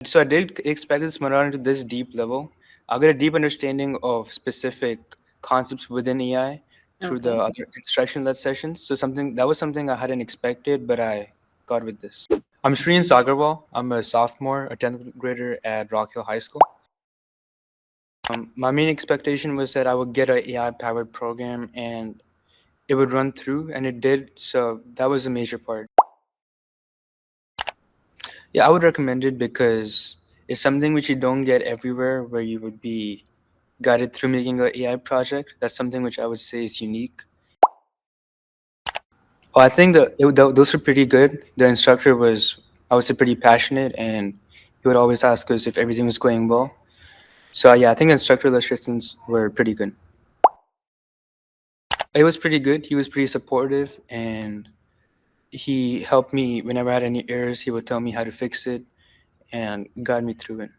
So I did expect this Maran to this deep level. I got a deep understanding of specific concepts within AI through the Okay. other instruction-led sessions. So something that was something I hadn't expected, but I got with this. I'm Shreen Sagarwal. I'm a sophomore, a 10th grader at Rock Hill High School. My main expectation was that I would get a AI-powered program and it would run through, and it did. So that was a major part. Yeah, I would recommend it because it's something which you don't get everywhere, where you would be guided through making an AI project. That's something which I would say is unique. Oh, I think those were pretty good. The instructor was, I would say, pretty passionate, and he would always ask us if everything was going well. So yeah, I think instructor illustrations were pretty good. It was pretty good. He was pretty supportive, and he helped me whenever I had any errors. He would tell me how to fix it and guide me through it.